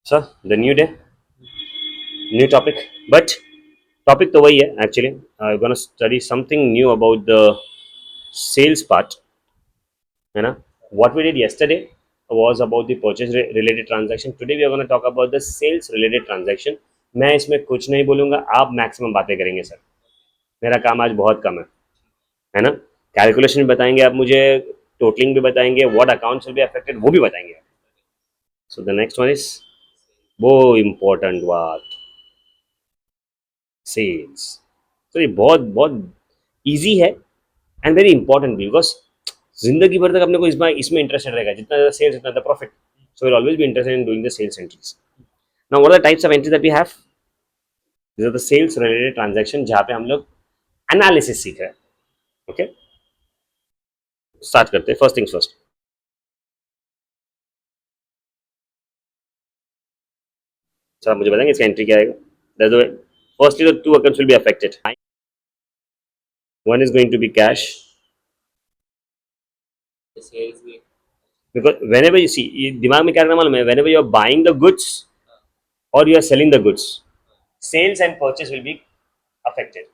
Sir the new day, new topic, but topic तो वही है actually. I gonna study something new about the sales part, है ना. What we did yesterday was about the purchase related transaction. Today we are going to talk about the sales related transaction. मैं इसमें कुछ नहीं बोलूंगा, आप maximum बातें करेंगे सर. मेरा काम आज बहुत कम है ना. कैलकुलेशन भी बताएंगे आप मुझे, टोटलिंग भी बताएंगे, what accounts will be affected वो भी बताएंगे. So the next one is वो इम्पोर्टेंट बात, सेल्स. तो ये बहुत बहुत ईजी है एंड वेरी इंपॉर्टेंट बिकॉज जिंदगी भर तक अपने को इसमें इंटरेस्टेड रहेगा. जितना ज़्यादा सेल्स उतना ज़्यादा profit. So will always be interested in doing the sales entries. Now what are the types of entry that we have. This are the sales related transaction जहाँ पे हम लोग एनालिसिस सीख रहे हैं. ओके, स्टार्ट करते हैं. First things first. सर आप मुझे बताएंगे इसका एंट्री क्या आएगा. Firstly the two accounts will be affected. One is going to be cash because whenever you see, ये दिमाग में क्या करना मालूम है, whenever you are buying the goods or you are selling the goods, sales and purchase will be affected.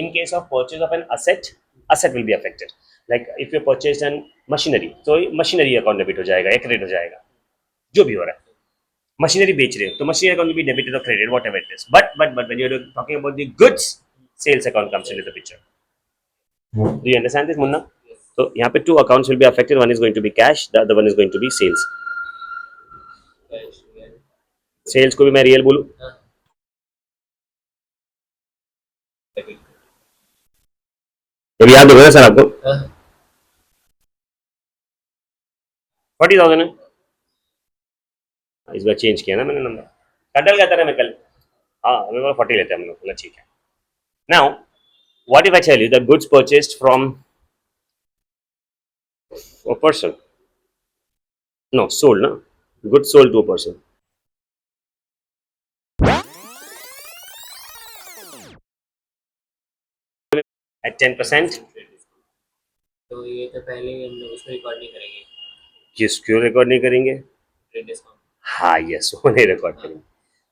In case of purchase of an asset will be affected. Like if you purchase an machinery, तो machinery account debit हो जाएगा या credit हो जाएगा, जो भी हो रहा है. मशीनरी बेच रहे हो तो machinery account will be debited or credited, whatever it is. But when you're talking about the goods, sales account comes into the picture. Do you understand this, Munna? So यहाँ पे two accounts will be affected. One is going to be cash, the other one is going to be sales. Sales को भी मैं real बोलूं. अभी याद होगा ना सर आपको, 40,000 है. इस बार चेंज किया ना मैंने नंबर. कटल कहता था मैं कल. हाँ मेरे को 40 लेते हैं हम लोग. बोला ठीक है. Now what if I tell you the goods purchased from a person. No sold ना. Goods sold to a person at 10%. तो ये तो पहले ही हम लोग उसको रिकॉर्ड नहीं करेंगे. किस क्यों रिकॉर्ड नहीं करेंगे. डिस्काउंट. हाँ यस वो नहीं रिकॉर्ड करेंगे.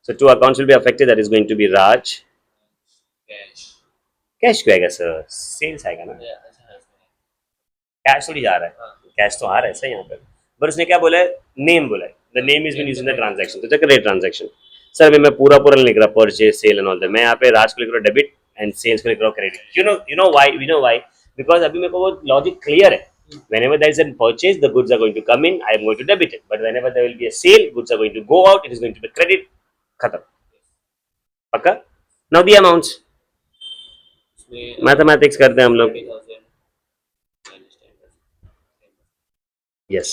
So two accounts will be affected. That is going to be राज. कैश. कैश क्यों आएगा सर, सेल्स आएगा ना. कैश थोड़ी जा रहा है. कैश तो आ रहा है सही यहाँ पर. पर उसने क्या बोला है, नेम बोला है. The name is been used in the transaction. तो चक्कर ट्रांजैक्शन. सर अभी मैं पूरा पूरा नहीं लिख रहा purchase sale and all that. मैं यहाँ पे राज को लिख रहा हूँ डेबिट एंड सेल्स को लिख रहा हूँ credit. You know why because अभी मेरे को वो लॉजिक क्लियर है. Whenever there is a purchase, the goods are going to come in. I am going to debit it. But whenever there will be a sale, goods are going to go out. It is going to be credit. खत्म. पक्का. Now the amounts. Mathematics करते हैं हम लोग. Yes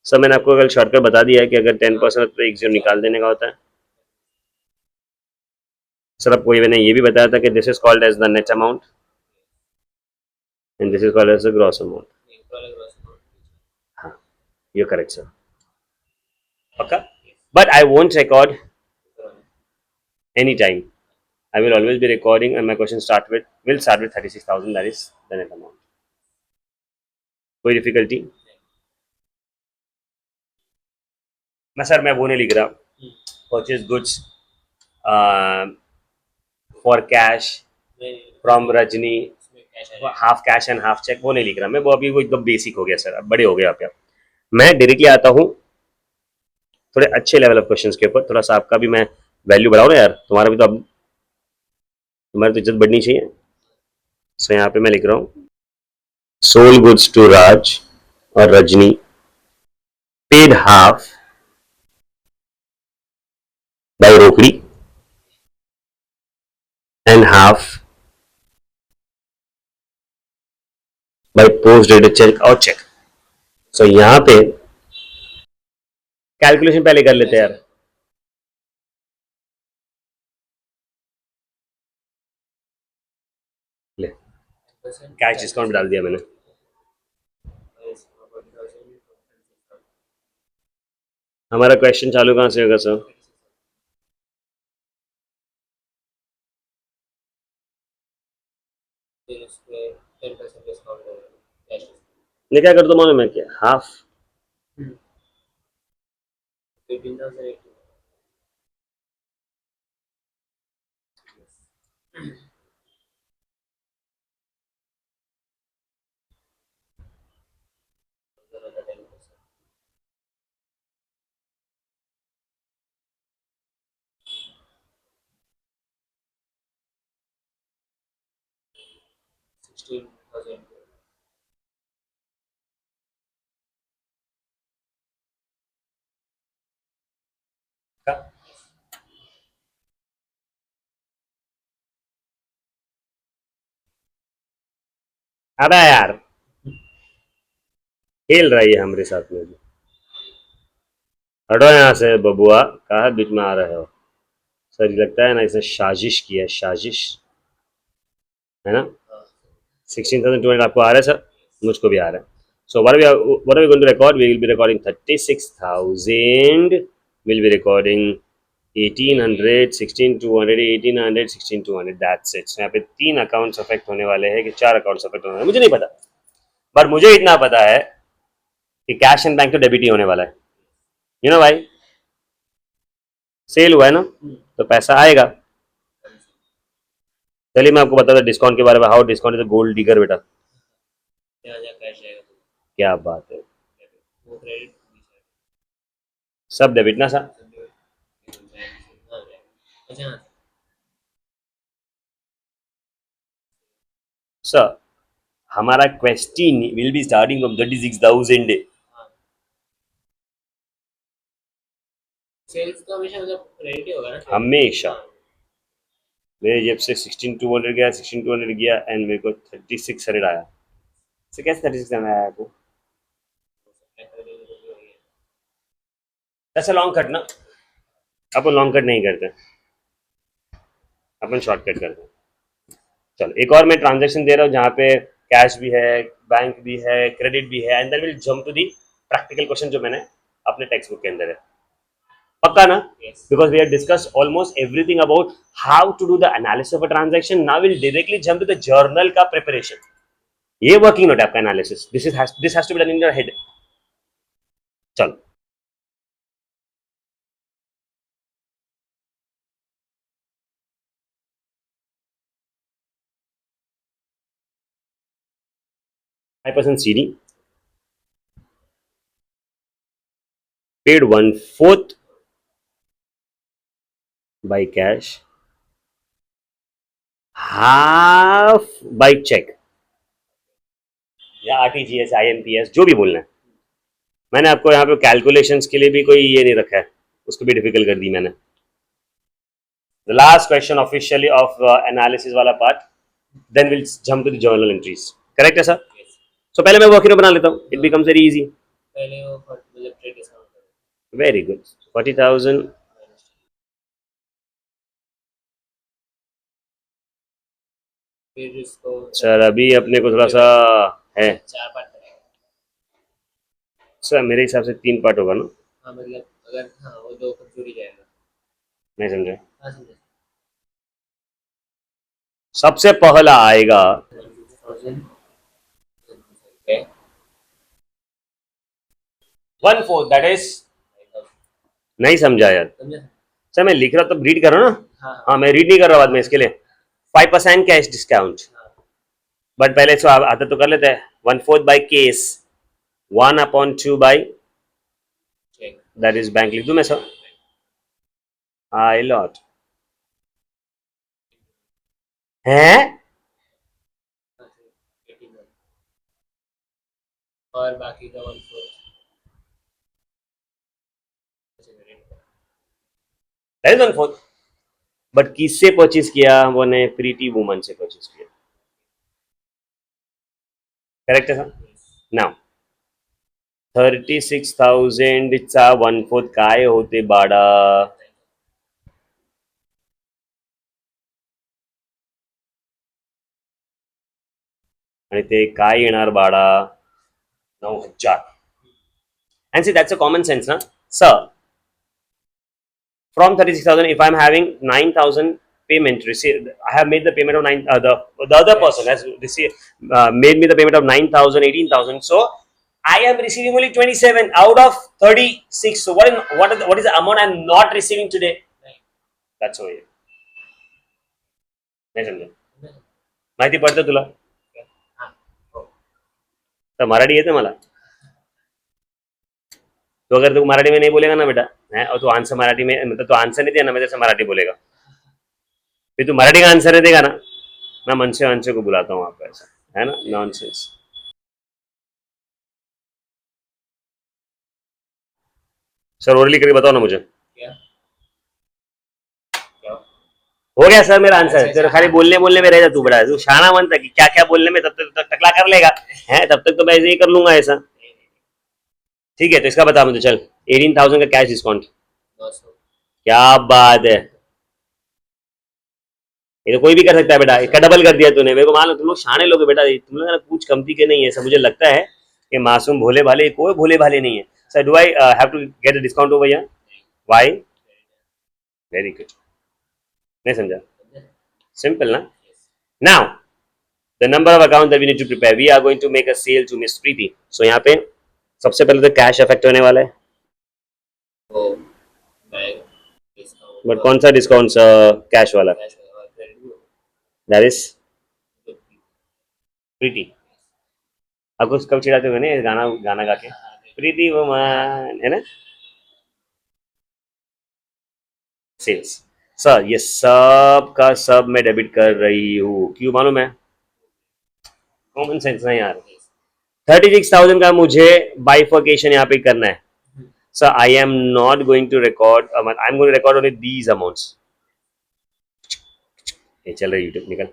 sir मैंने आपको कल shortcut बता दिया है कि अगर 10% तो एक जीरो निकाल देने का होता है. सर आपको ये मैंने ये भी बताया था कि this is called as the net amount and this is called as the gross amount. हाँ यू करेक्ट सर. पक्का. But I won't record any time. I will always be recording and my question will start with 36,000. That is the net amount. कोई difficulty. मैं sir मैं वो नहीं लिख रहा. Purchase goods for cash from Rajni half cash and half cheque वो नहीं लिख रहा मैं. वो अभी वो एकदम बेसिक हो गया सर. अब बड़े हो गए आप. मैं डायरेक्टली आता हूँ थोड़े अच्छे लेवल ऑफ क्वेश्चंस के ऊपर. थोड़ा सा आपका भी मैं वैल्यू बढ़ाऊँ ना यार. तुम्हारा भी तो अब तुम्हारी तो इज्जत बढ़नी चाहिए. सो यहाँ पे मैं लिख रहा हूँ सोल गुड्स टू राज और Rajni paid half by Rokri and half by post dated check और check. So यहाँ पे कैलकुलेशन पहले कर लेते हैं यार. ले कैश डिस्काउंट डाल दिया मैंने. हमारा क्वेश्चन चालू कहाँ से होगा सर. मैं क्या करता हूँ मालूम है क्या, हाफ 18,080. Another 10%. 16,000. अबे यार, खेल रही है हमारे साथ में भी। हटो यहाँ से बबुआ, कहाँ बीच में आ रहे हो? सर लगता है ना इसने साजिश की है, साजिश, है ना? 16,200 आपको आ रहा है सर? मुझको भी आ रहा है। So what are we going to record? We will be recording 36,000. We'll be recording 1800, 16,200, 1800, 16,200. That's it. So यहाँ पे 3 अकाउंट्स अफेक्ट होने वाले हैं कि 4 अकाउंट्स अफेक्ट होने वाले हैं, मुझे नहीं पता, बट मुझे इतना पता है कि कैश एंड बैंक तो डेबिट ही होने वाला है। यू नो भाई, सेल हुआ है ना, तो पैसा आएगा। चलिए मैं आपको बताता डिस्काउंट के बारे में। How discount is gold digger बेटा। कैश आएगा तो क्या बात है, वो क्रेडिट सब डेबिट ना सर? अच्छा। सर हमारा question will be starting from 36,000। Sales तो हमेशा मतलब क्रेडिट ही होगा ना? हमेशा। मेरे जेब से 16,200 गया, 16,200 गया एंड मेरे को 3600 आया। से कैसे 3600 आया आपको? ऐसा लॉन्ग कट ना, अपन लॉन्ग कट नहीं करते, अपन शॉर्ट कट करते हैं। चलो एक और मैं ट्रांजेक्शन दे रहा हूँ जहाँ पे कैश भी है, बैंक भी है, क्रेडिट भी है, and then will jump to the practical question जो मैंने अपने टेक्स्ट बुक के अंदर है। पक्का ना? Because we have discussed almost everything about how to do the analysis of a transaction. Now will directly jump to the journal का preparation. ये वर्किंग नोट आपका analysis, this has to be done in your head. चलो % CD paid 1/4 by cash, half by check या RTGS IMPS जो भी बोलना है। मैंने आपको यहाँ पे कैलकुलेशंस के लिए भी कोई ये नहीं रखा है, उसको भी डिफिकल्ट कर दी मैंने। The last question officially of analysis वाला part, then will jump to the journal entries. Correct है सर? सो पहले मैं वर्किंग बना लेता हूँ, इट बिकम्स वेरी इजी। पहले वो मतलब ट्रेड डिस्काउंट वेरी गुड। 40,000 फिर इसको सर अभी अपने को थोड़ा सा है 4 पार्ट करेंगे। सर मेरे हिसाब से 3 पार्ट होगा ना? हाँ मतलब अगर हाँ वो 2 कब जुड़ ही जाएगा। नहीं समझे? हाँ समझे। सबसे पहला आएगा 1/4, दैट इज, नहीं समझा यार सर, मैं लिख रहा तो रीड करो ना। हाँ मैं रीड नहीं कर रहा बाद में इसके लिए। 5% कैश डिस्काउंट, बट पहले इसको आता तो कर लेते हैं। 1/4 by case, 1/2 by that is bank. लिख दूं मैं सर? आई लॉट है और बाकी का 1/4 दैट इज 1/4, बट किससे परचेज किया? वो ने प्रीटी वुमन से परचेज किया। करेक्ट है सर? नाउ 36,000 चा 1/4 काय होते बाडा? आणि ते काय येणार बाडा? 9,000. And see, that's a common sense, na? Sir, from 36,000, if I'm having 9,000 payment received, I have made the payment of 9, the other person has received, made me the payment of 9,000, 18,000. So I am receiving only 27 out of 36. So what is the amount I'm not receiving today? Right. That's why. नाही समजा माहिती पडतं तुला हाँ. हो. तर मराठी येते मला तो अगर तू मराठी में नहीं बोलेगा ना बेटा है और तू आंसर मराठी में मतलब तो आंसर नहीं दिया ना मैं जैसे मराठी बोलेगा फिर तू मराठी का आंसर नहीं देगा ना मैं मनसे वंशे को बुलाता हूँ आपको ऐसा है ना नॉनसेंस सर ओरली करके बताओ ना मुझे क्या क्या हो गया सर मेरा आंसर अच्छा, तेरे अच्छा, खाली हाँ. बोलने बोलने में रह जा तू बड़ा तू शाना बनता कि क्या क्या बोलने में तब तक टकला कर लेगा है तब तक तो मैं ऐसे ही कर लूंगा ऐसा ठीक है तो इसका बता मुझे चल 18,000 का कैश डिस्काउंट 200. क्या बात है ये तो कोई भी कर सकता है बेटा इसका डबल कर दिया तूने मेरे को मान लो तुम लोग शाने लोग हो बेटा तुम लोग ना कुछ कमती के नहीं है ऐसा मुझे लगता है कि मासूम भोले भाले कोई भोले भाले नहीं है sir do I have to get a discount over here why very good नहीं समझा सिंपल ना now the number of account that we need to prepare we are going to make a sale to miss Preeti so यहाँ पे सबसे पहले तो cash effect होने वाला है वो बैग डिस्काउंट बट कौन सा डिस्काउंट कैश वाला कैश और क्रेडिट दैट इज प्रीति आपको कब चिढ़ाते हुए ना गाना गाना गा के प्रीति वुमन है ना सेल्स सर ये सब का सब मैं डेबिट कर रही हूँ क्यों मालूम है कॉमन सेंस नहीं यार 36,000 का मुझे बाइफर्केशन यहाँ पे करना है sir I am not going to record I am going to record only these amounts ये चल रही यूट्यूब निकल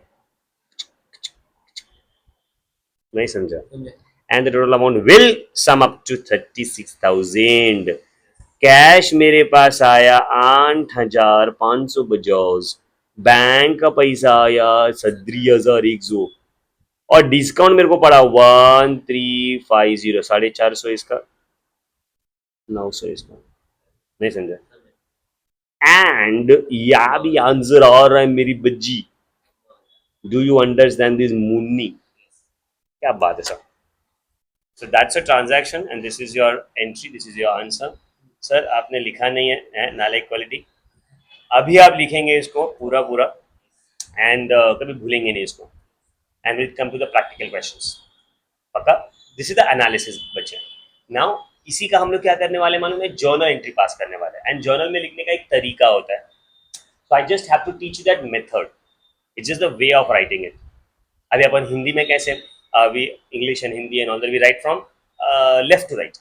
नहीं समझा and the total amount will sum up to 36,000 cash मेरे पास आया 8,550 बैंक का पैसा आया 37,100 और डिस्काउंट मेरे को पड़ा 1350 450 इसका 900 इसका नहीं समझा एंड या भी आंसर आ रहा है मेरी बज्जी do you understand this Munni क्या बात है sir so that's a transaction and this is your entry this is your answer sir आपने लिखा नहीं है नालायक क्वालिटी अभी आप लिखेंगे इसको पूरा पूरा एंड कभी भूलेंगे नहीं इसको and will come to the practical questions पक्का दिस इज द एनालिसिस बच्चे नाउ इसी का हम लोग क्या करने वाले मालूम है जर्नल एंट्री पास करने वाले हैं एंड जर्नल में लिखने का एक तरीका होता है so I just have to teach you that method it's just the way of writing it अभी अपन हिंदी में कैसे we English and Hindi and all we write from left to right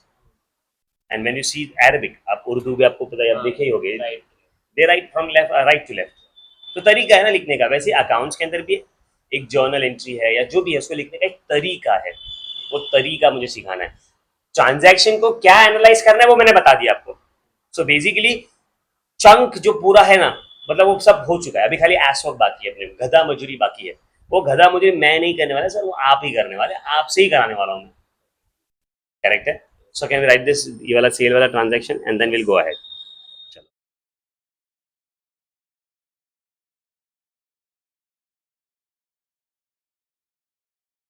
and when you see Arabic आप उर्दू भी आपको पता है आप देखे ही होंगे they write from left right to left तो तरीका है ना लिखने का वैसे अकाउंट्स के अंदर भी एक जर्नल एंट्री है या जो भी है उसको लिखने का एक तरीका है वो तरीका मुझे सिखाना है ट्रांजैक्शन को क्या एनालाइज करना है वो मैंने बता दिया आपको सो बेसिकली चंक जो पूरा है ना मतलब वो सब हो चुका है अभी खाली एस वर्क बाकी है अपने गधा मजूरी बाकी है वो गधा मजूरी मैं नहीं करने वाला सर वो आप ही करने वाले आपसे ही कराने वाला हूँ मैं करेक्ट है so can we write this ये वाला सेल वाला transaction and then will go ahead